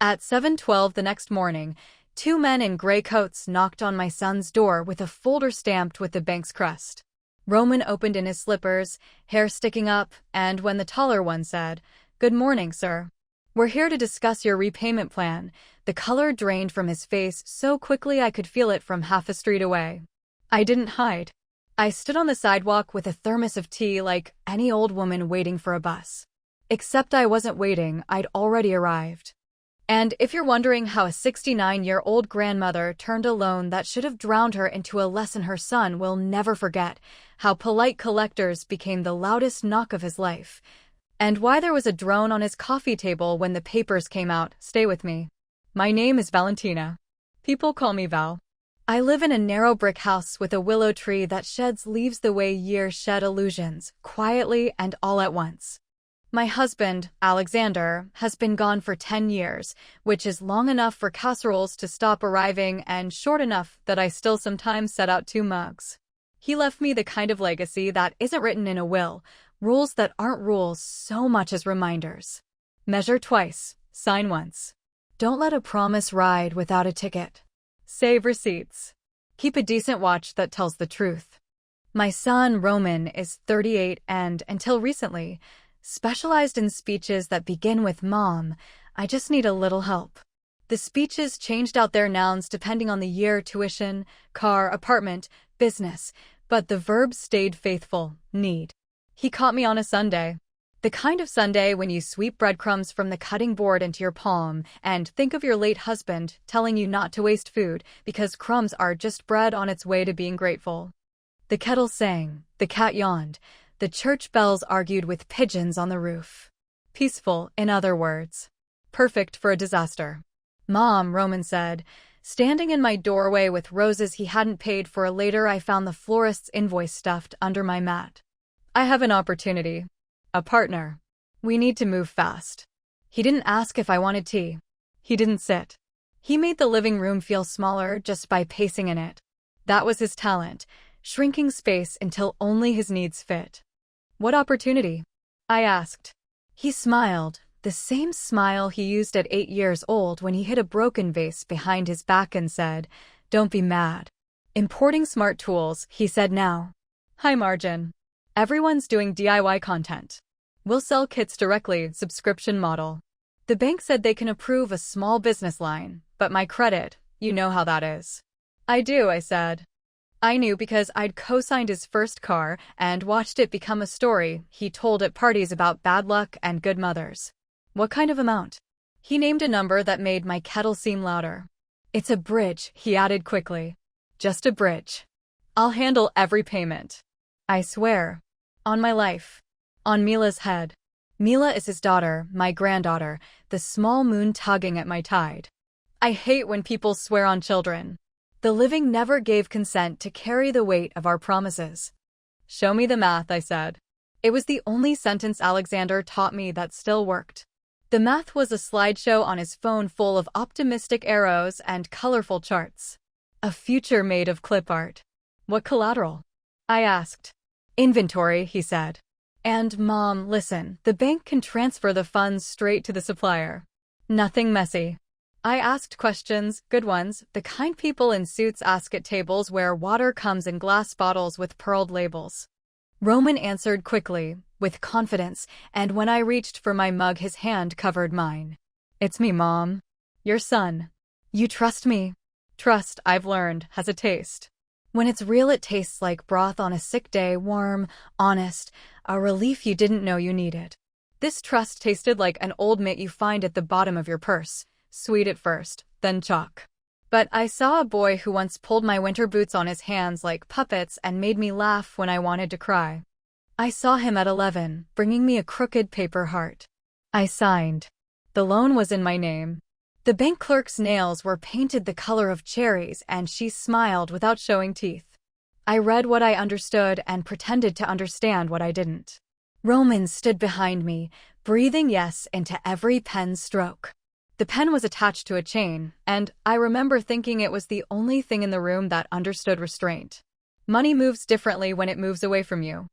At 7:12 the next morning, two men in gray coats knocked on my son's door with a folder stamped with the bank's crest. Roman opened in his slippers, hair sticking up, and when the taller one said, "Good morning, sir. We're here to discuss your repayment plan," the color drained from his face so quickly I could feel it from half a street away. I didn't hide. I stood on the sidewalk with a thermos of tea like any old woman waiting for a bus. Except I wasn't waiting, I'd already arrived. And if you're wondering how a 69-year-old grandmother turned a loan that should have drowned her into a lesson her son will never forget, how polite collectors became the loudest knock of his life, and why there was a drone on his coffee table when the papers came out, stay with me. My name is Valentina. People call me Val. I live in a narrow brick house with a willow tree that sheds leaves the way years shed illusions, quietly and all at once. My husband, Alexander, has been gone for 10 years, which is long enough for casseroles to stop arriving and short enough that I still sometimes set out 2 mugs. He left me the kind of legacy that isn't written in a will, rules that aren't rules so much as reminders. Measure twice, sign once. Don't let a promise ride without a ticket. Save receipts. Keep a decent watch that tells the truth. My son, Roman, is 38 and, until recently, specialized in speeches that begin with "Mom, I just need a little help." The speeches changed out their nouns depending on the year, tuition, car, apartment, business, but the verbs stayed faithful, need. He caught me on a Sunday. The kind of Sunday when you sweep breadcrumbs from the cutting board into your palm and think of your late husband telling you not to waste food because crumbs are just bread on its way to being grateful. The kettle sang, the cat yawned, the church bells argued with pigeons on the roof. Peaceful, in other words. Perfect for a disaster. "Mom," Roman said, standing in my doorway with roses he hadn't paid for. Later I found the florist's invoice stuffed under my mat. "I have an opportunity. A partner. We need to move fast." He didn't ask if I wanted tea. He didn't sit. He made the living room feel smaller just by pacing in it. That was his talent, shrinking space until only his needs fit. "What opportunity?" I asked. He smiled, the same smile he used at 8 years old when he hid a broken vase behind his back and said, "Don't be mad." "Importing smart tools," he said now. "High margin. Everyone's doing DIY content. We'll sell kits directly, subscription model." The bank said they can approve a small business line, but my credit, you know how that is. "I do," I said. I knew because I'd co-signed his first car and watched it become a story he told at parties about bad luck and good mothers. "What kind of amount?" He named a number that made my kettle seem louder. "It's a bridge," he added quickly. "Just a bridge. I'll handle every payment. I swear. On my life. On Mila's head." Mila is his daughter, my granddaughter, the small moon tugging at my tide. I hate when people swear on children. The living never gave consent to carry the weight of our promises. "Show me the math," I said. It was the only sentence Alexander taught me that still worked. The math was a slideshow on his phone full of optimistic arrows and colorful charts. A future made of clip art. "What collateral?" I asked. "Inventory," he said. "And Mom, listen, the bank can transfer the funds straight to the supplier. Nothing messy." I asked questions, good ones, the kind people in suits ask at tables where water comes in glass bottles with pearled labels. Roman answered quickly, with confidence, and when I reached for my mug his hand covered mine. "It's me, Mom. Your son. You trust me?" Trust, I've learned, has a taste. When it's real, it tastes like broth on a sick day, warm, honest, a relief you didn't know you needed. This trust tasted like an old mitt you find at the bottom of your purse. Sweet at first, then chalk. But I saw a boy who once pulled my winter boots on his hands like puppets and made me laugh when I wanted to cry. I saw him at 11, bringing me a crooked paper heart. I signed. The loan was in my name. The bank clerk's nails were painted the color of cherries and she smiled without showing teeth. I read what I understood and pretended to understand what I didn't. Roman stood behind me, breathing yes into every pen stroke. The pen was attached to a chain, and I remember thinking it was the only thing in the room that understood restraint. Money moves differently when it moves away from you.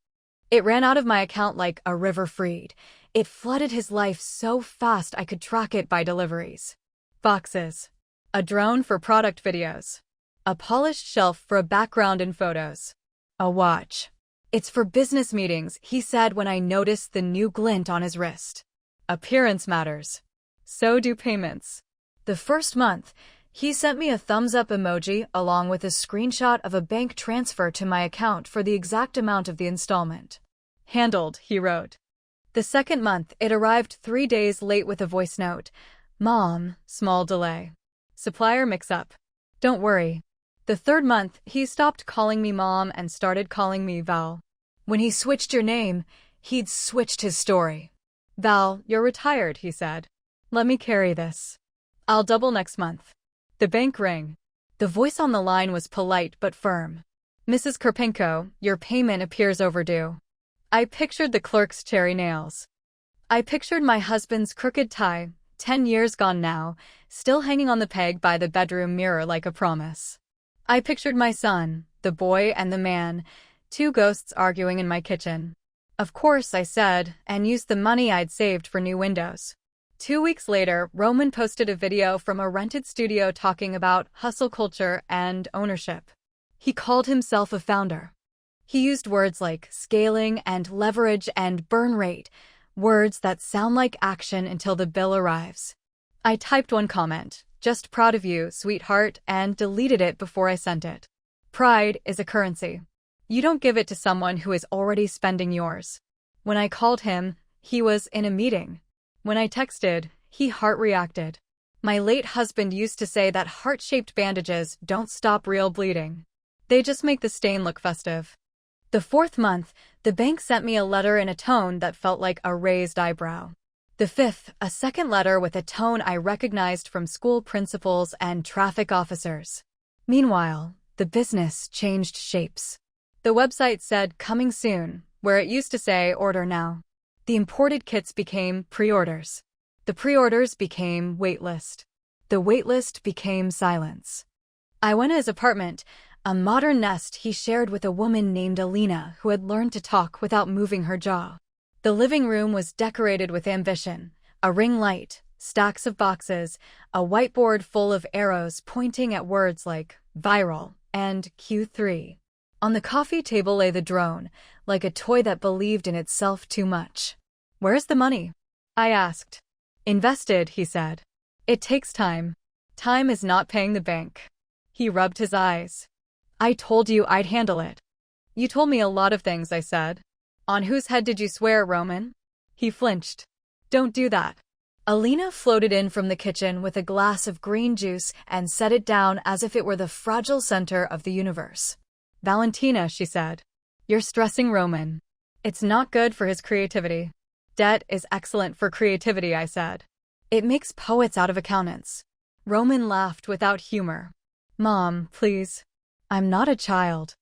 It ran out of my account like a river freed. It flooded his life so fast I could track it by deliveries. boxes, a drone for product videos, a polished shelf for a background in photos, a watch. It's for business meetings, he said when I noticed the new glint on his wrist. Appearance matters. So do payments. The first month, he sent me a thumbs-up emoji along with a screenshot of a bank transfer to my account for the exact amount of the installment. Handled, he wrote. The second month, it arrived 3 days late with a voice note. Mom, small delay. Supplier mix-up. Don't worry. The third month, he stopped calling me Mom and started calling me Val. When he switched your name, he'd switched his story. Val, you're retired, he said. Let me carry this. I'll double next month. The bank rang. The voice on the line was polite but firm. Mrs. Karpenko, your payment appears overdue. I pictured the clerk's cherry nails. I pictured my husband's crooked tie, 10 years gone now, still hanging on the peg by the bedroom mirror like a promise. I pictured my son, the boy and the man, 2 ghosts arguing in my kitchen. Of course, I said, and used the money I'd saved for new windows. 2 weeks later, Roman posted a video from a rented studio talking about hustle culture and ownership. He called himself a founder. He used words like scaling and leverage and burn rate, words that sound like action until the bill arrives. I typed one comment, just proud of you, sweetheart, and deleted it before I sent it. Pride is a currency. You don't give it to someone who is already spending yours. When I called him, he was in a meeting. When I texted, he heart reacted. My late husband used to say that heart-shaped bandages don't stop real bleeding. They just make the stain look festive. The fourth month, the bank sent me a letter in a tone that felt like a raised eyebrow. The fifth, a second letter with a tone I recognized from school principals and traffic officers. Meanwhile, the business changed shapes. The website said coming soon, where it used to say order now. The imported kits became pre-orders. The pre-orders became waitlist. The waitlist became silence. I went to his apartment, a modern nest he shared with a woman named Alina who had learned to talk without moving her jaw. The living room was decorated with ambition, a ring light, stacks of boxes, a whiteboard full of arrows pointing at words like viral and Q3. On the coffee table lay the drone, like a toy that believed in itself too much. Where's the money? I asked. Invested, he said. It takes time. Time is not paying the bank. He rubbed his eyes. I told you I'd handle it. You told me a lot of things, I said. On whose head did you swear, Roman? He flinched. Don't do that. Alina floated in from the kitchen with a glass of green juice and set it down as if it were the fragile center of the universe. Valentina, she said. You're stressing Roman. It's not good for his creativity. Debt is excellent for creativity, I said. It makes poets out of accountants. Roman laughed without humor. Mom, please. I'm not a child.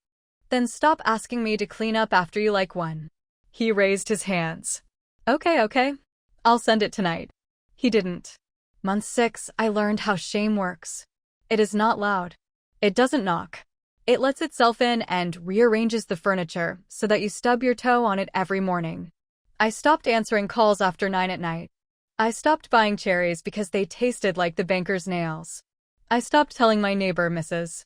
Then stop asking me to clean up after you like one. He raised his hands. Okay. I'll send it tonight. He didn't. Month 6, I learned how shame works. It is not loud. It doesn't knock. It lets itself in and rearranges the furniture so that you stub your toe on it every morning. I stopped answering calls after 9 at night. I stopped buying cherries because they tasted like the banker's nails. I stopped telling my neighbor, Mrs.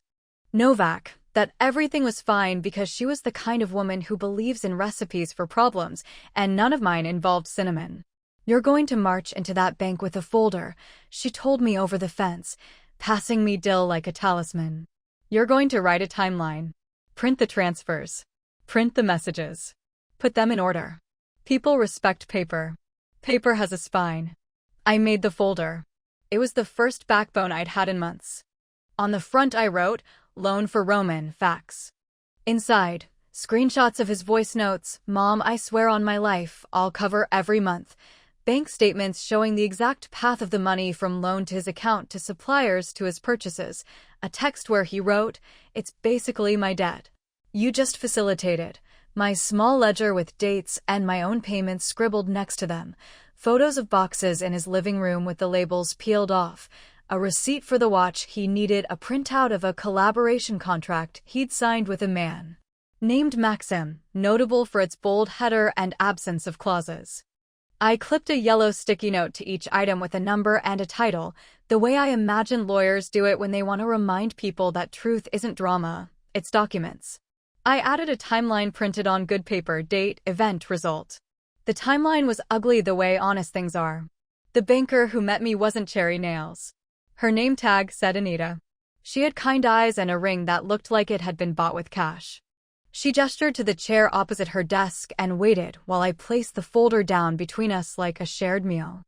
Novak, that everything was fine because she was the kind of woman who believes in recipes for problems, and none of mine involved cinnamon. You're going to march into that bank with a folder, she told me over the fence, passing me dill like a talisman. You're going to write a timeline. Print the transfers. Print the messages. Put them in order. People respect paper. Paper has a spine. I made the folder. It was the first backbone I'd had in months. On the front I wrote, Loan for Roman, fax. Inside, screenshots of his voice notes, Mom, I swear on my life, I'll cover every month. Bank statements showing the exact path of the money from loan to his account to suppliers to his purchases. A text where he wrote, it's basically my debt. You just facilitate it. My small ledger with dates and my own payments scribbled next to them. Photos of boxes in his living room with the labels peeled off. A receipt for the watch he needed, a printout of a collaboration contract he'd signed with a man named Maxim, notable for its bold header and absence of clauses. I clipped a yellow sticky note to each item with a number and a title, the way I imagine lawyers do it when they want to remind people that truth isn't drama, it's documents. I added a timeline printed on good paper, date, event, result. The timeline was ugly the way honest things are. The banker who met me wasn't Cherry Nails. Her name tag said Anita. She had kind eyes and a ring that looked like it had been bought with cash. She gestured to the chair opposite her desk and waited while I placed the folder down between us like a shared meal.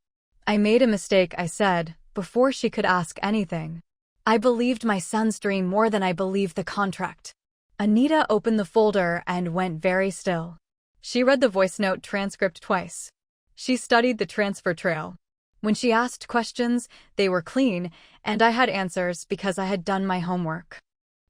I made a mistake, I said, before she could ask anything. I believed my son's dream more than I believed the contract. Anita opened the folder and went very still. She read the voice note transcript twice. She studied the transfer trail. When she asked questions, they were clean, and I had answers because I had done my homework.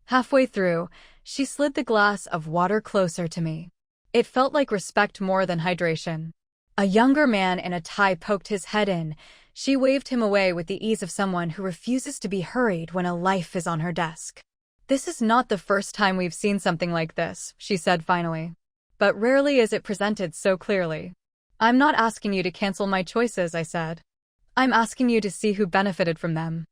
Halfway through, she slid the glass of water closer to me. It felt like respect more than hydration. A younger man in a tie poked his head in. She waved him away with the ease of someone who refuses to be hurried when a life is on her desk. "This is not the first time we've seen something like this," she said finally. "But rarely is it presented so clearly." "I'm not asking you to cancel my choices," I said. "I'm asking you to see who benefited from them."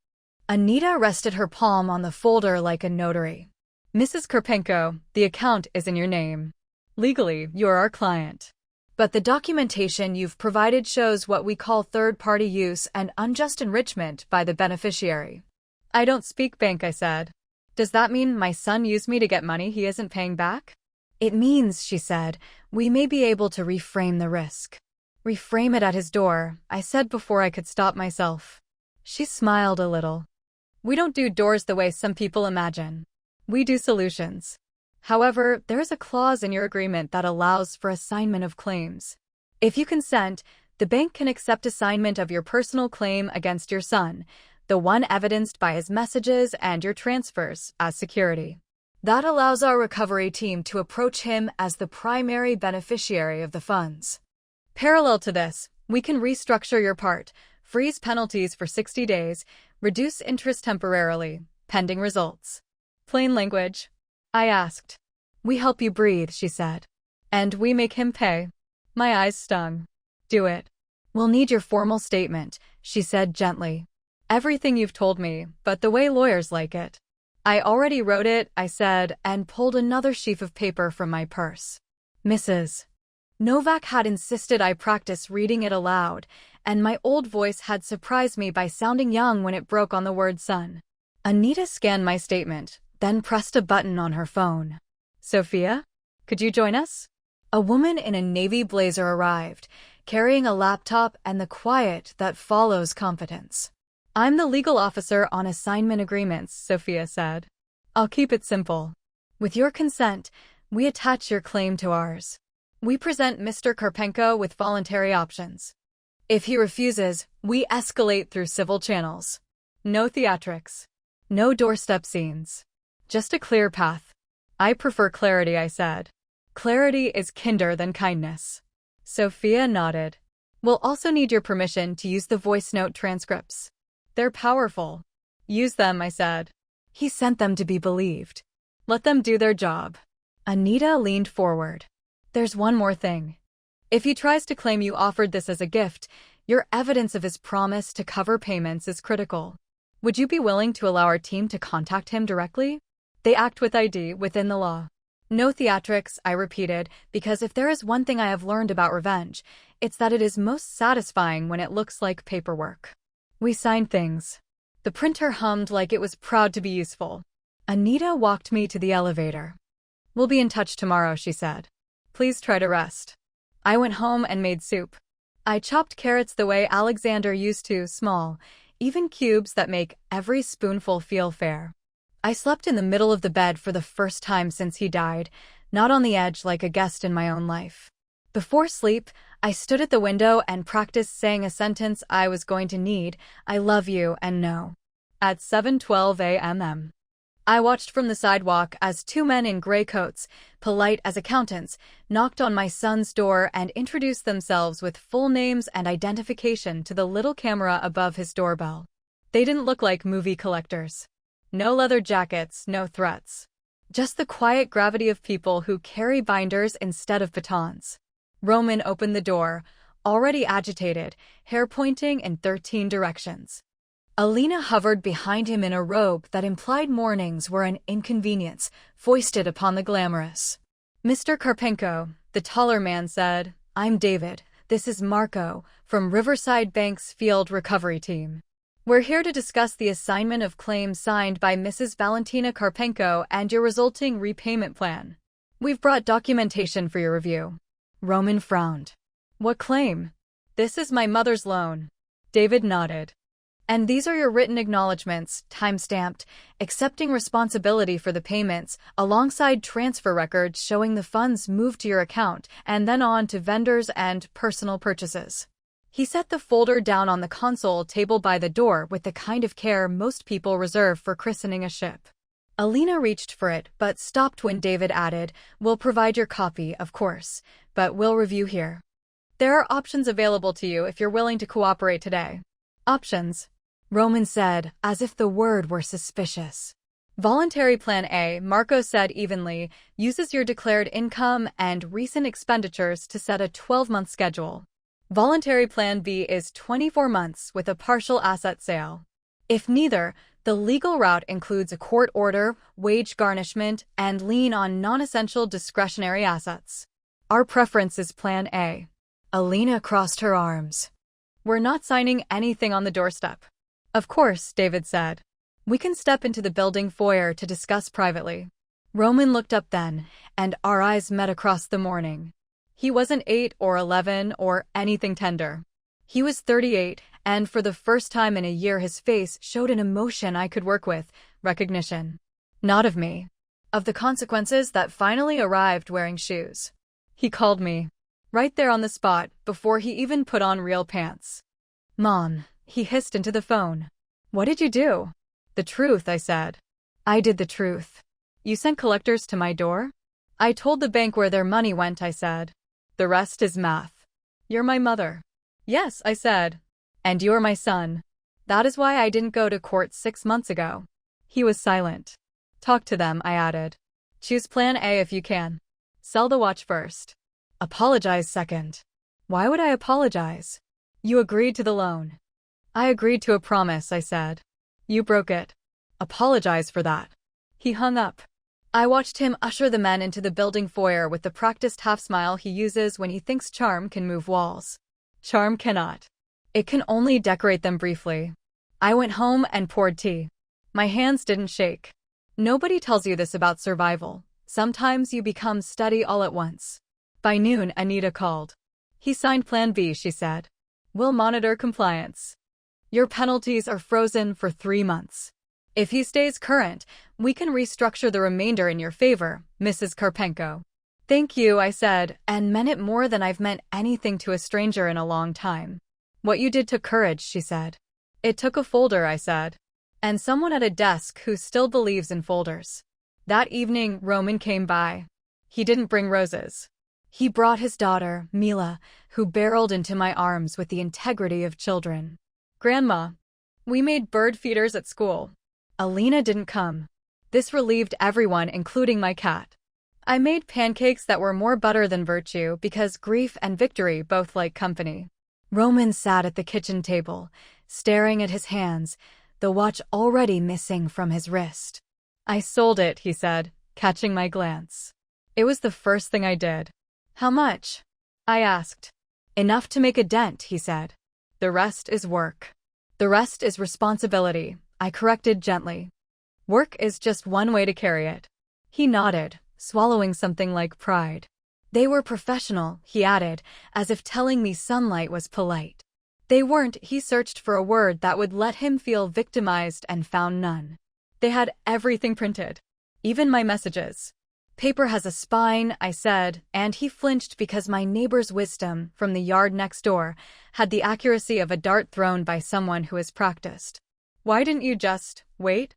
Anita rested her palm on the folder like a notary. "Mrs. Karpenko, the account is in your name. Legally, you're our client. But the documentation you've provided shows what we call third-party use and unjust enrichment by the beneficiary." "I don't speak bank," I said. "Does that mean my son used me to get money he isn't paying back?" "It means," she said, "we may be able to reframe the risk." "Reframe it at his door," I said before I could stop myself. She smiled a little. "We don't do doors the way some people imagine. We do solutions. However, there is a clause in your agreement that allows for assignment of claims. If you consent, the bank can accept assignment of your personal claim against your son, the one evidenced by his messages and your transfers, as security. That allows our recovery team to approach him as the primary beneficiary of the funds. Parallel to this, we can restructure your part, freeze penalties for 60 days, reduce interest temporarily, pending results." "Plain language?" I asked. "We help you breathe," she said. "And we make him pay." My eyes stung. "Do it." "We'll need your formal statement," she said gently. "Everything you've told me, but the way lawyers like it." "I already wrote it," I said, and pulled another sheaf of paper from my purse. Mrs. Novak had insisted I practice reading it aloud, and my old voice had surprised me by sounding young when it broke on the word son. Anita scanned my statement, then pressed a button on her phone. "Sophia, could you join us?" A woman in a navy blazer arrived, carrying a laptop and the quiet that follows competence. "I'm the legal officer on assignment agreements," Sophia said. "I'll keep it simple. With your consent, we attach your claim to ours. We present Mr. Karpenko with voluntary options. If he refuses, we escalate through civil channels. No theatrics. No doorstep scenes. Just a clear path." "I prefer clarity," I said. "Clarity is kinder than kindness." Sophia nodded. "We'll also need your permission to use the voice note transcripts. They're powerful." "Use them," I said. "He sent them to be believed. Let them do their job." Anita leaned forward. "There's one more thing. If he tries to claim you offered this as a gift, your evidence of his promise to cover payments is critical. Would you be willing to allow our team to contact him directly? They act with ID within the law." "No theatrics," I repeated, because if there is one thing I have learned about revenge, it's that it is most satisfying when it looks like paperwork. We signed things. The printer hummed like it was proud to be useful. Anita walked me to the elevator. "We'll be in touch tomorrow," she said. "Please try to rest." I went home and made soup. I chopped carrots the way Alexander used to, small, even cubes that make every spoonful feel fair. I slept in the middle of the bed for the first time since he died, not on the edge like a guest in my own life. Before sleep, I stood at the window and practiced saying a sentence I was going to need: "I love you and no." At 7:12 a.m. I watched from the sidewalk as two men in gray coats, polite as accountants, knocked on my son's door and introduced themselves with full names and identification to the little camera above his doorbell. They didn't look like movie collectors. No leather jackets, no threats. Just the quiet gravity of people who carry binders instead of batons. Roman opened the door, already agitated, hair pointing in 13 directions. Alina hovered behind him in a robe that implied mornings were an inconvenience, foisted upon the glamorous. "Mr. Karpenko," the taller man said, "I'm David. This is Marco, from Riverside Bank's Field Recovery Team. We're here to discuss the assignment of claims signed by Mrs. Valentina Karpenko and your resulting repayment plan. We've brought documentation for your review." Roman frowned. "What claim?" "This is my mother's loan." David nodded. "And these are your written acknowledgments, time-stamped, accepting responsibility for the payments, alongside transfer records showing the funds moved to your account and then on to vendors and personal purchases." He set the folder down on the console table by the door with the kind of care most people reserve for christening a ship. Alina reached for it, but stopped when David added, "We'll provide your copy, of course, but we'll review here. There are options available to you if you're willing to cooperate today." "Options?" Roman said, as if the word were suspicious. "Voluntary Plan A," Marco said evenly, "uses your declared income and recent expenditures to set a 12-month schedule. Voluntary Plan B is 24 months with a partial asset sale. If neither, the legal route includes a court order, wage garnishment, and lien on non-essential discretionary assets. Our preference is Plan A." Alina crossed her arms. "We're not signing anything on the doorstep." "Of course," David said. "We can step into the building foyer to discuss privately." Roman looked up then, and our eyes met across the morning. He wasn't 8 or 11 or anything tender. He was 38, and for the first time in a year his face showed an emotion I could work with, recognition. Not of me. Of the consequences that finally arrived wearing shoes. He called me. Right there on the spot, before he even put on real pants. "Mom," he hissed into the phone. "What did you do?" "The truth," I said. "I did the truth." "You sent collectors to my door?" "I told the bank where their money went," I said. "The rest is math." "You're my mother." "Yes," I said. "And you're my son. That is why I didn't go to court 6 months ago." He was silent. "Talk to them," I added. "Choose Plan A if you can. Sell the watch first. Apologize second." "Why would I apologize?" "You agreed to the loan." "I agreed to a promise," I said. "You broke it. Apologize for that." He hung up. I watched him usher the men into the building foyer with the practiced half-smile he uses when he thinks charm can move walls. Charm cannot. It can only decorate them briefly. I went home and poured tea. My hands didn't shake. Nobody tells you this about survival. Sometimes you become steady all at once. By noon, Anita called. "He signed Plan B," she said. "We'll monitor compliance. Your penalties are frozen for 3 months. If he stays current, we can restructure the remainder in your favor, Mrs. Karpenko." "Thank you," I said, and meant it more than I've meant anything to a stranger in a long time. "What you did took courage," she said. "It took a folder," I said. "And someone at a desk who still believes in folders." That evening, Roman came by. He didn't bring roses. He brought his daughter, Mila, who barreled into my arms with the integrity of children. "Grandma, we made bird feeders at school." Alina didn't come. This relieved everyone, including my cat. I made pancakes that were more butter than virtue because grief and victory both like company. Roman sat at the kitchen table, staring at his hands, the watch already missing from his wrist. "I sold it," he said, catching my glance. "It was the first thing I did." "How much?" I asked. "Enough to make a dent," he said. "The rest is work." "The rest is responsibility," I corrected gently. "Work is just one way to carry it." He nodded, swallowing something like pride. "They were professional," he added, as if telling me sunlight was polite. "They weren't." He searched for a word that would let him feel victimized and found none. "They had everything printed. Even my messages." "Paper has a spine," I said, and he flinched because my neighbor's wisdom from the yard next door had the accuracy of a dart thrown by someone who is practiced. "Why didn't you just wait?"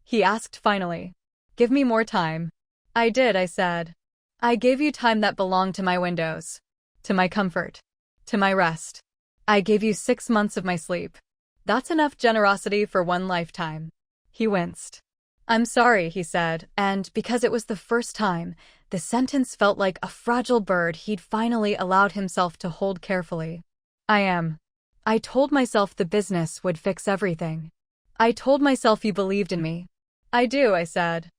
he asked finally. "Give me more time." "I did," I said. "I gave you time that belonged to my windows, to my comfort, to my rest. I gave you 6 months of my sleep. That's enough generosity for one lifetime." He winced. I'm sorry, he said, and because it was the first time, the sentence felt like a fragile bird he'd finally allowed himself to hold carefully. I am. I told myself the business would fix everything. I told myself you believed in me. I do, I said.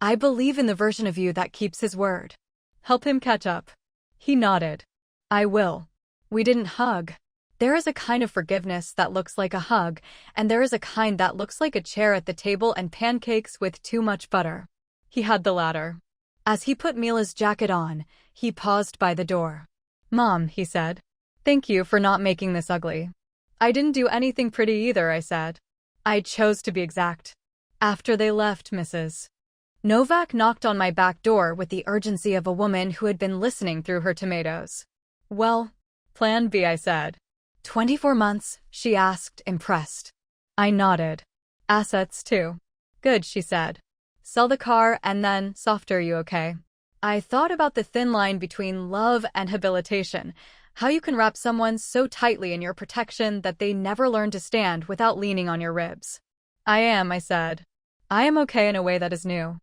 I believe in the version of you that keeps his word. Help him catch up. He nodded. I will. We didn't hug. There is a kind of forgiveness that looks like a hug, and there is a kind that looks like a chair at the table and pancakes with too much butter. He had the latter. As he put Mila's jacket on, he paused by the door. Mom, he said. Thank you for not making this ugly. I didn't do anything pretty either, I said. I chose to be exact. After they left, Mrs. Novak knocked on my back door with the urgency of a woman who had been listening through her tomatoes. Well, plan B, I said. 24 months, she asked, impressed. I nodded. Assets, too. Good, she said. Sell the car and then, softer, you okay? I thought about the thin line between love and habilitation, how you can wrap someone so tightly in your protection that they never learn to stand without leaning on your ribs. I am, I said. I am okay in a way that is new.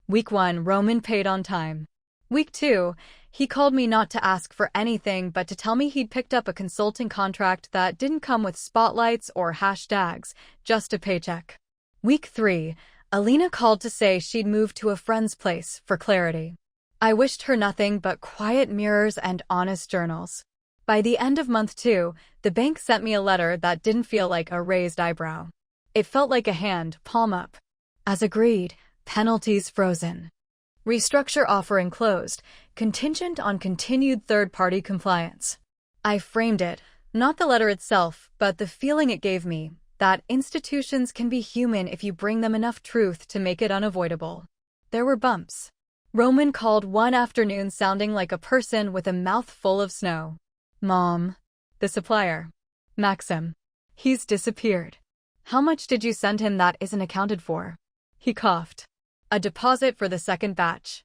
Week 1, Roman paid on time. Week 2, he called me not to ask for anything but to tell me he'd picked up a consulting contract that didn't come with spotlights or hashtags, just a paycheck. Week 3, Alina called to say she'd moved to a friend's place for clarity. I wished her nothing but quiet mirrors and honest journals. By the end of month 2, the bank sent me a letter that didn't feel like a raised eyebrow. It felt like a hand, palm up. As agreed, penalties frozen. Restructure offer enclosed, contingent on continued third-party compliance. I framed it, not the letter itself, but the feeling it gave me, that institutions can be human if you bring them enough truth to make it unavoidable. There were bumps. Roman called one afternoon sounding like a person with a mouth full of snow. Mom. The supplier. Maxim. He's disappeared. How much did you send him that isn't accounted for? He coughed. A deposit for the second batch.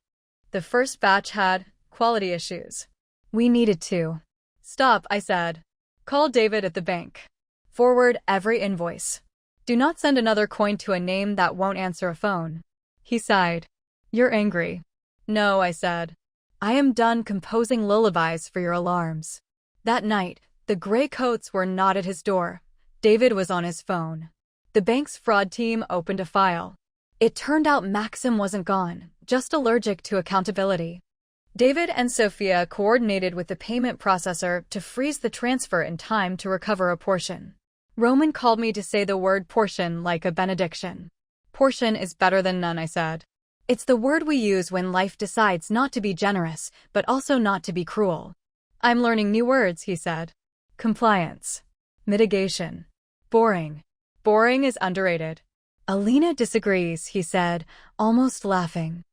The first batch had quality issues. We needed to. Stop, I said. Call David at the bank. Forward every invoice. Do not send another coin to a name that won't answer a phone. He sighed. You're angry. No, I said. I am done composing lullabies for your alarms. That night, the gray coats were not at his door. David was on his phone. The bank's fraud team opened a file. It turned out Maxim wasn't gone, just allergic to accountability. David and Sophia coordinated with the payment processor to freeze the transfer in time to recover a portion. Roman called me to say the word portion like a benediction. Portion is better than none, I said. It's the word we use when life decides not to be generous, but also not to be cruel. I'm learning new words, he said. Compliance. Mitigation. Boring. Boring is underrated. Alina disagrees, he said, almost laughing.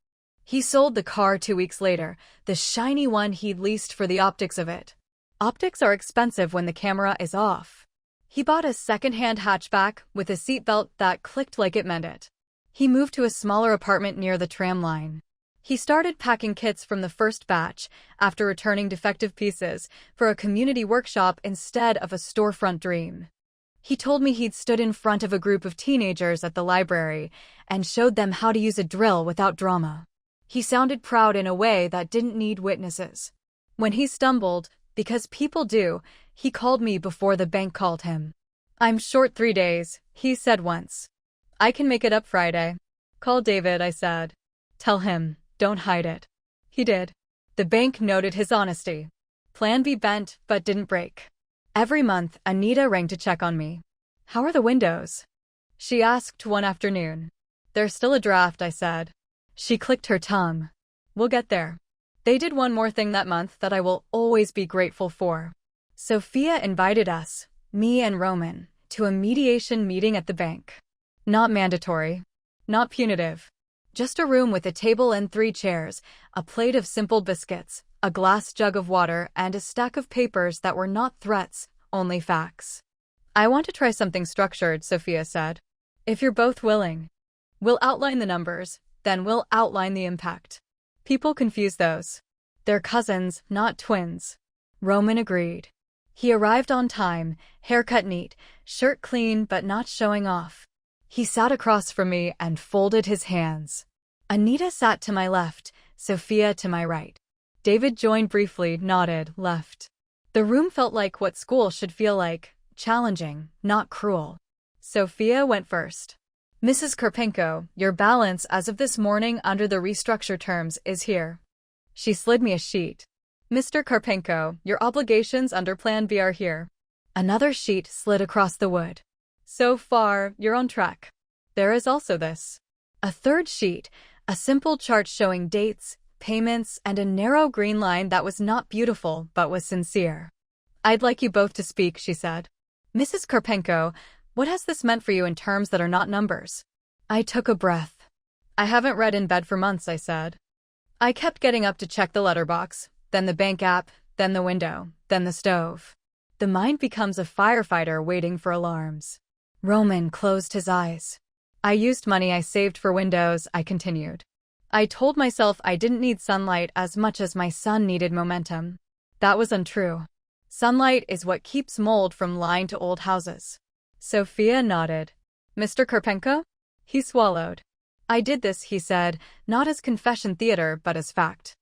He sold the car 2 weeks later, the shiny one he'd leased for the optics of it. Optics are expensive when the camera is off. He bought a second-hand hatchback with a seatbelt that clicked like it meant it. He moved to a smaller apartment near the tram line. He started packing kits from the first batch, after returning defective pieces, for a community workshop instead of a storefront dream. He told me he'd stood in front of a group of teenagers at the library and showed them how to use a drill without drama. He sounded proud in a way that didn't need witnesses. When he stumbled, because people do, he called me before the bank called him. I'm short 3 days, he said once. I can make it up Friday. Call David, I said. Tell him, don't hide it. He did. The bank noted his honesty. Plan B bent, but didn't break. Every month, Anita rang to check on me. How are the windows? She asked one afternoon. They're still a draft, I said. She clicked her tongue. We'll get there. They did one more thing that month that I will always be grateful for. Sophia invited us, me and Roman, to a mediation meeting at the bank. Not mandatory. Not punitive. Just a room with a table and 3 chairs, a plate of simple biscuits, a glass jug of water, and a stack of papers that were not threats, only facts. I want to try something structured, Sophia said. If you're both willing. We'll outline the numbers, then we'll outline the impact. People confuse those. They're cousins, not twins. Roman agreed. He arrived on time, haircut neat, shirt clean but not showing off. He sat across from me and folded his hands. Anita sat to my left, Sophia to my right. David joined briefly, nodded, left. The room felt like what school should feel like, challenging, not cruel. Sophia went first. Mrs. Karpenko, your balance as of this morning under the restructure terms is here. She slid me a sheet. Mr. Karpenko, your obligations under Plan B are here. Another sheet slid across the wood. So far, you're on track. There is also this. A third sheet, a simple chart showing dates, payments, and a narrow green line that was not beautiful but was sincere. I'd like you both to speak, she said. Mrs. Karpenko, what has this meant for you in terms that are not numbers? I took a breath. I haven't read in bed for months, I said. I kept getting up to check the letterbox, then the bank app, then the window, then the stove. The mind becomes a firefighter waiting for alarms. Roman closed his eyes. I used money I saved for windows, I continued. I told myself I didn't need sunlight as much as my son needed momentum. That was untrue. Sunlight is what keeps mold from lying to old houses. Sophia nodded. Mr. Karpenko? He swallowed. I did this, he said, not as confession theater but as fact.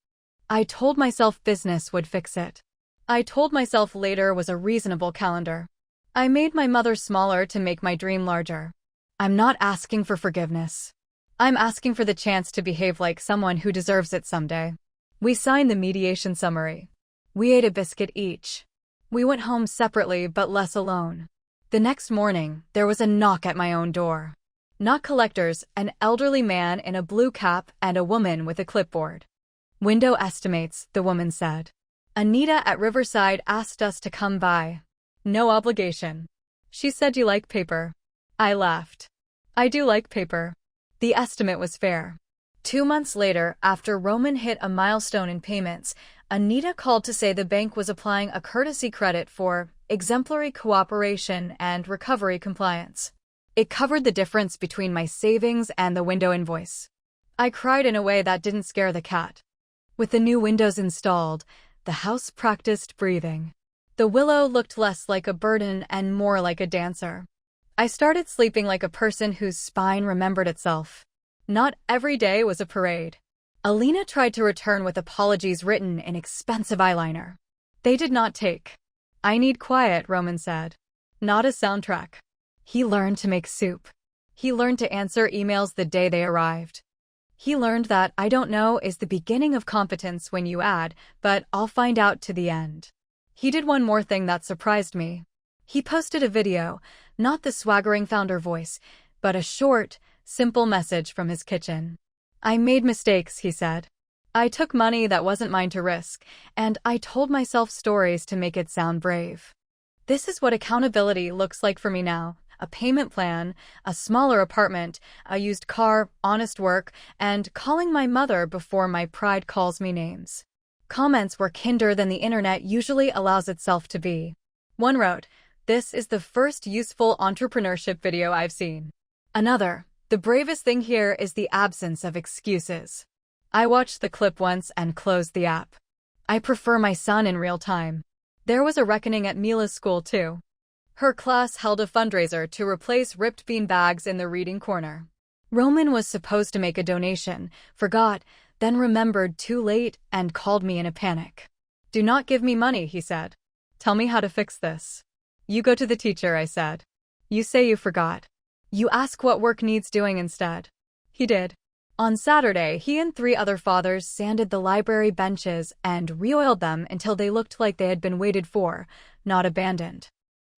I told myself business would fix it. I told myself later was a reasonable calendar. I made my mother smaller to make my dream larger. I'm not asking for forgiveness. I'm asking for the chance to behave like someone who deserves it someday. We signed the mediation summary. We ate a biscuit each. We went home separately but less alone. The next morning, there was a knock at my own door. Not collectors, an elderly man in a blue cap and a woman with a clipboard. Window estimates, the woman said. Anita at Riverside asked us to come by. No obligation. She said you like paper. I laughed. I do like paper. The estimate was fair. 2 months later, after Roman hit a milestone in payments, Anita called to say the bank was applying a courtesy credit for exemplary cooperation and recovery compliance. It covered the difference between my savings and the window invoice. I cried in a way that didn't scare the cat. With the new windows installed, the house practiced breathing. The willow looked less like a burden and more like a dancer. I started sleeping like a person whose spine remembered itself. Not every day was a parade. Alina tried to return with apologies written in expensive eyeliner. They did not take. I need quiet, Roman said. Not a soundtrack. He learned to make soup. He learned to answer emails the day they arrived. He learned that I don't know is the beginning of competence when you add, but I'll find out to the end. He did one more thing that surprised me. He posted a video, not the swaggering founder voice, but a short, simple message from his kitchen. I made mistakes, he said. I took money that wasn't mine to risk, and I told myself stories to make it sound brave. This is what accountability looks like for me now. A payment plan, a smaller apartment, a used car, honest work, and calling my mother before my pride calls me names. Comments were kinder than the internet usually allows itself to be. One wrote, "This is the first useful entrepreneurship video I've seen." Another, "The bravest thing here is the absence of excuses." I watched the clip once and closed the app. I prefer my son in real time. There was a reckoning at Mila's school too. Her class held a fundraiser to replace ripped bean bags in the reading corner. Roman was supposed to make a donation, forgot, then remembered too late and called me in a panic. "Do not give me money," he said. "Tell me how to fix this." "You go to the teacher," I said. "You say you forgot. You ask what work needs doing instead." He did. On Saturday, he and 3 other fathers sanded the library benches and re-oiled them until they looked like they had been waited for, not abandoned.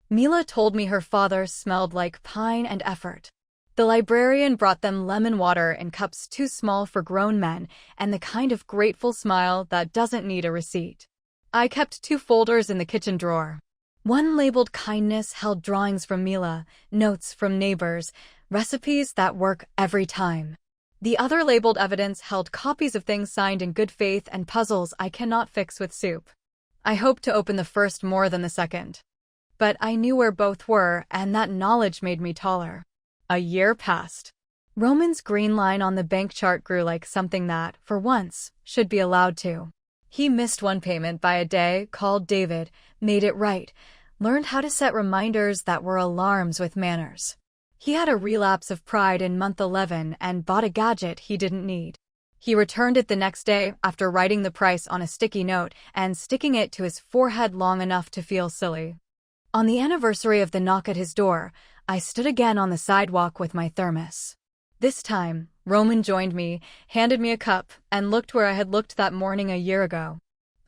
Mila told me her father smelled like pine and effort. The librarian brought them lemon water in cups too small for grown men and the kind of grateful smile that doesn't need a receipt. I kept 2 folders in the kitchen drawer. One labeled kindness held drawings from Mila, notes from neighbors, recipes that work every time. The other labeled evidence held copies of things signed in good faith and puzzles I cannot fix with soup. I hoped to open the first more than the second. But I knew where both were, and that knowledge made me taller. A year passed. Roman's green line on the bank chart grew like something that, for once, should be allowed to. He missed one payment by a day, called David, made it right, learned how to set reminders that were alarms with manners. He had a relapse of pride in month 11 and bought a gadget he didn't need. He returned it the next day after writing the price on a sticky note and sticking it to his forehead long enough to feel silly. On the anniversary of the knock at his door, I stood again on the sidewalk with my thermos. This time, Roman joined me, handed me a cup, and looked where I had looked that morning a year ago.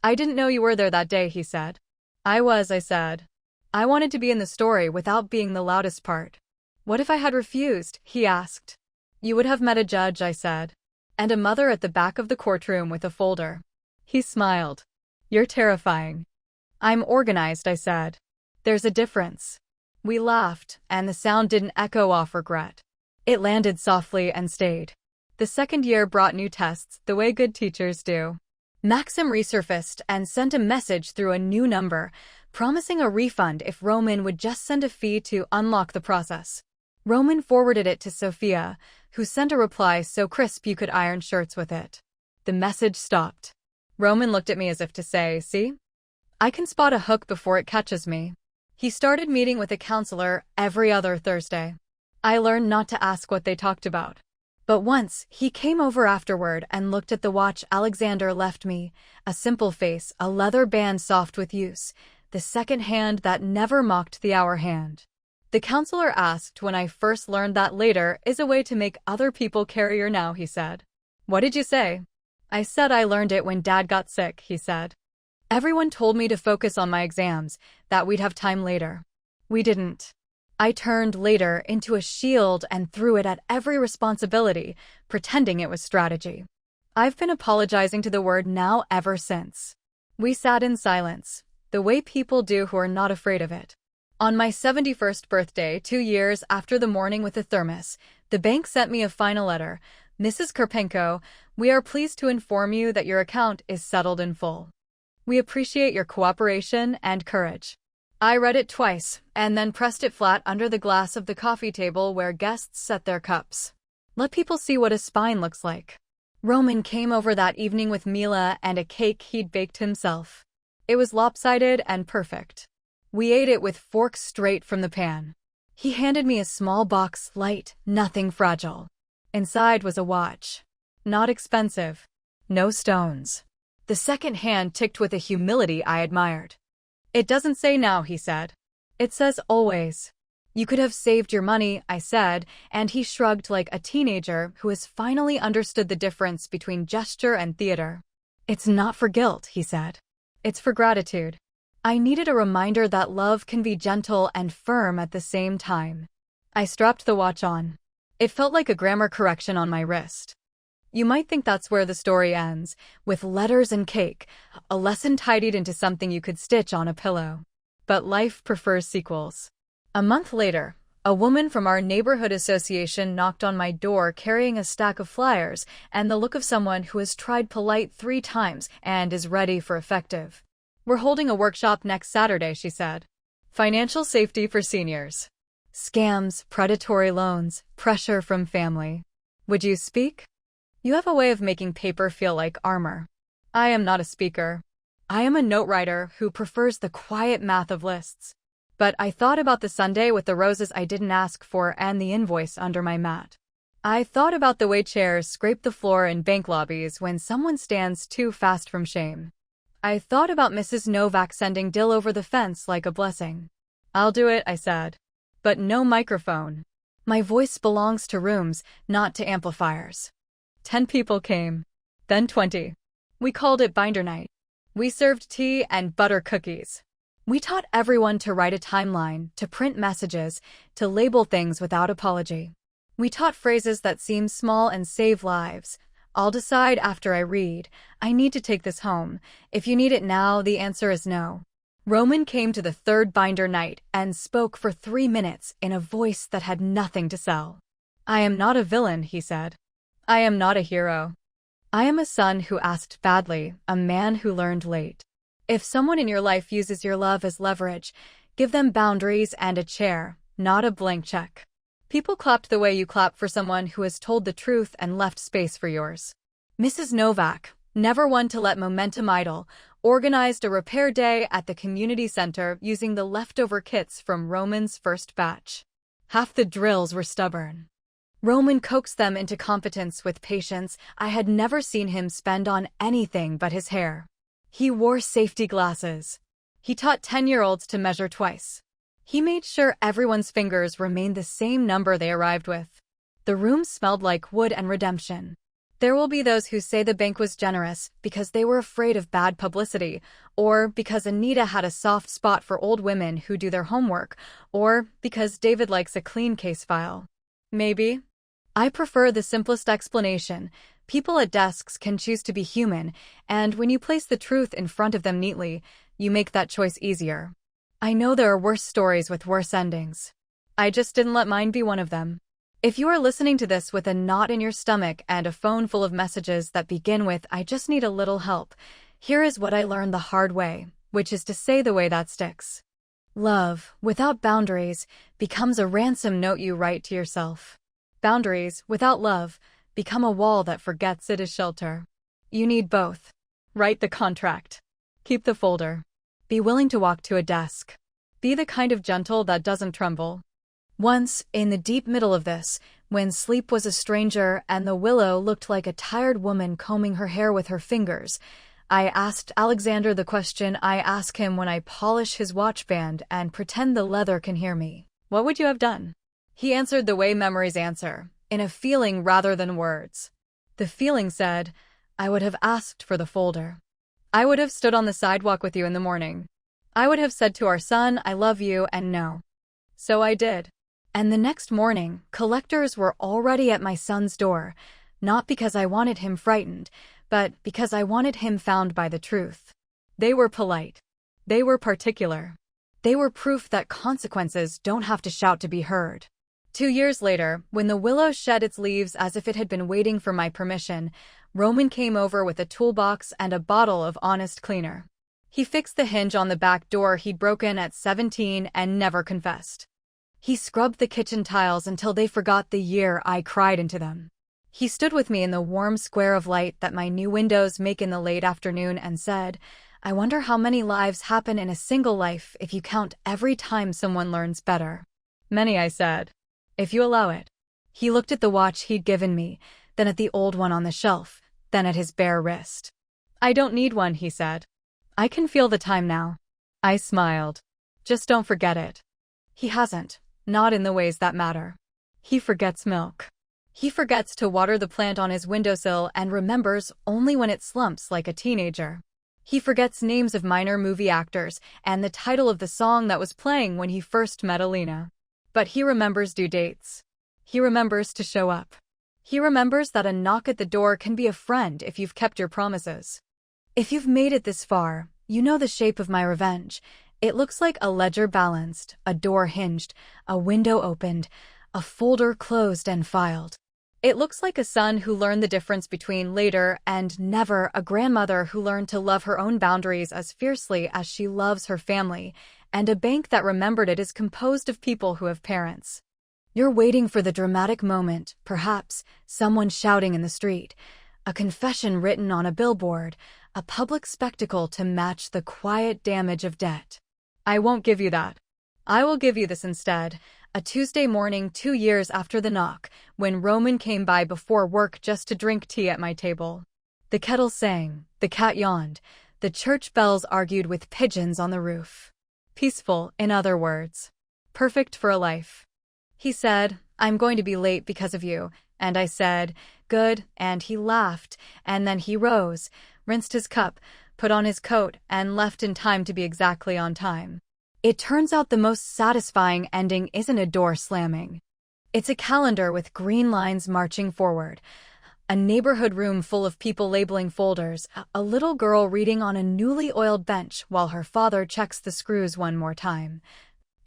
"I didn't know you were there that day," he said. "I was," I said. "I wanted to be in the story without being the loudest part." "What if I had refused?" he asked. "You would have met a judge," I said, "and a mother at the back of the courtroom with a folder." He smiled. "You're terrifying." "I'm organized," I said. "There's a difference." We laughed, and the sound didn't echo off regret. It landed softly and stayed. The second year brought new tests, the way good teachers do. Maxim resurfaced and sent a message through a new number, promising a refund if Roman would just send a fee to unlock the process. Roman forwarded it to Sophia, who sent a reply so crisp you could iron shirts with it. The message stopped. Roman looked at me as if to say, "See? I can spot a hook before it catches me." He started meeting with a counselor every other Thursday. I learned not to ask what they talked about. But once, he came over afterward and looked at the watch Alexander left me, a simple face, a leather band soft with use, the second hand that never mocked the hour hand. The counselor asked when I first learned that later is a way to make other people carrier now, he said. "What did you say?" I said I learned it when Dad got sick, he said. Everyone told me to focus on my exams, that we'd have time later. We didn't. I turned later into a shield and threw it at every responsibility, pretending it was strategy. I've been apologizing to the word now ever since. We sat in silence, the way people do who are not afraid of it. On my 71st birthday, 2 years after the morning with the thermos, the bank sent me a final letter. "Mrs. Karpenko, we are pleased to inform you that your account is settled in full. We appreciate your cooperation and courage." I read it twice, and then pressed it flat under the glass of the coffee table where guests set their cups. Let people see what a spine looks like. Roman came over that evening with Mila and a cake he'd baked himself. It was lopsided and perfect. We ate it with forks straight from the pan. He handed me a small box, light, nothing fragile. Inside was a watch. Not expensive. No stones. The second hand ticked with a humility I admired. "It doesn't say now," he said. "It says always." "You could have saved your money," I said, and he shrugged like a teenager who has finally understood the difference between gesture and theater. "It's not for guilt," he said. "It's for gratitude." I needed a reminder that love can be gentle and firm at the same time. I strapped the watch on. It felt like a grammar correction on my wrist. You might think that's where the story ends, with letters and cake, a lesson tidied into something you could stitch on a pillow. But life prefers sequels. A month later, a woman from our neighborhood association knocked on my door carrying a stack of flyers and the look of someone who has tried polite 3 times and is ready for effective. "We're holding a workshop next Saturday," she said. "Financial safety for seniors. Scams, predatory loans, pressure from family. Would you speak? You have a way of making paper feel like armor." I am not a speaker. I am a note writer who prefers the quiet math of lists. But I thought about the Sunday with the roses I didn't ask for and the invoice under my mat. I thought about the way chairs scrape the floor in bank lobbies when someone stands too fast from shame. I thought about Mrs. Novak sending Dill over the fence like a blessing. "I'll do it," I said. But no microphone. My voice belongs to rooms, not to amplifiers. 10 people came. Then 20. We called it Binder Night. We served tea and butter cookies. We taught everyone to write a timeline, to print messages, to label things without apology. We taught phrases that seem small and save lives. "I'll decide after I read. I need to take this home. If you need it now, the answer is no." Roman came to the 3rd Binder Night and spoke for 3 minutes in a voice that had nothing to sell. "I am not a villain," he said. "I am not a hero. I am a son who asked badly, a man who learned late. If someone in your life uses your love as leverage, give them boundaries and a chair, not a blank check." People clapped the way you clap for someone who has told the truth and left space for yours. Mrs. Novak, never one to let momentum idle, organized a repair day at the community center using the leftover kits from Roman's first batch. Half the drills were stubborn. Roman coaxed them into competence with patience I had never seen him spend on anything but his hair. He wore safety glasses. He taught 10-year-olds to measure twice. He made sure everyone's fingers remained the same number they arrived with. The room smelled like wood and redemption. There will be those who say the bank was generous because they were afraid of bad publicity, or because Anita had a soft spot for old women who do their homework, or because David likes a clean case file. Maybe. I prefer the simplest explanation. People at desks can choose to be human, and when you place the truth in front of them neatly, you make that choice easier. I know there are worse stories with worse endings. I just didn't let mine be one of them. If you are listening to this with a knot in your stomach and a phone full of messages that begin with, "I just need a little help," here is what I learned the hard way, which is to say the way that sticks. Love, without boundaries, becomes a ransom note you write to yourself. Boundaries, without love, become a wall that forgets it is shelter. You need both. Write the contract. Keep the folder. Be willing to walk to a desk. Be the kind of gentle that doesn't tremble. Once, in the deep middle of this, when sleep was a stranger and the willow looked like a tired woman combing her hair with her fingers, I asked Alexander the question I ask him when I polish his watch band and pretend the leather can hear me. What would you have done? He answered the way memories answer, in a feeling rather than words. The feeling said, I would have asked for the folder. I would have stood on the sidewalk with you in the morning. I would have said to our son, I love you, and no. So I did. And the next morning, collectors were already at my son's door, not because I wanted him frightened, but because I wanted him found by the truth. They were polite. They were particular. They were proof that consequences don't have to shout to be heard. 2 years later, when the willow shed its leaves as if it had been waiting for my permission, Roman came over with a toolbox and a bottle of honest cleaner. He fixed the hinge on the back door he'd broken at 17 and never confessed. He scrubbed the kitchen tiles until they forgot the year I cried into them. He stood with me in the warm square of light that my new windows make in the late afternoon and said, I wonder how many lives happen in a single life if you count every time someone learns better. Many, I said. If you allow it. He looked at the watch he'd given me, then at the old one on the shelf, then at his bare wrist. I don't need one, he said. I can feel the time now. I smiled. Just don't forget it. He hasn't. Not in the ways that matter. He forgets milk. He forgets to water the plant on his windowsill and remembers only when it slumps like a teenager. He forgets names of minor movie actors and the title of the song that was playing when he first met Alina. But he remembers due dates. He remembers to show up. He remembers that a knock at the door can be a friend if you've kept your promises. If you've made it this far, you know the shape of my revenge. It looks like a ledger balanced, a door hinged, a window opened, a folder closed and filed. It looks like a son who learned the difference between later and never, a grandmother who learned to love her own boundaries as fiercely as she loves her family, and a bank that remembered it is composed of people who have parents. You're waiting for the dramatic moment, perhaps someone shouting in the street, a confession written on a billboard, a public spectacle to match the quiet damage of debt. I won't give you that. I will give you this instead. A Tuesday morning 2 years after the knock, when Roman came by before work just to drink tea at my table. The kettle sang, the cat yawned, the church bells argued with pigeons on the roof. Peaceful, in other words. Perfect for a life. He said, I'm going to be late because of you, and I said, good, and he laughed, and then he rose, rinsed his cup, put on his coat, and left in time to be exactly on time. It turns out the most satisfying ending isn't a door slamming. It's a calendar with green lines marching forward, a neighborhood room full of people labeling folders, a little girl reading on a newly oiled bench while her father checks the screws one more time,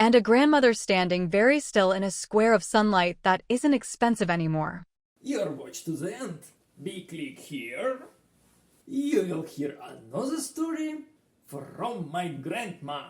and a grandmother standing very still in a square of sunlight that isn't expensive anymore. Your watch to the end. Be click here. You will hear another story from my grandma.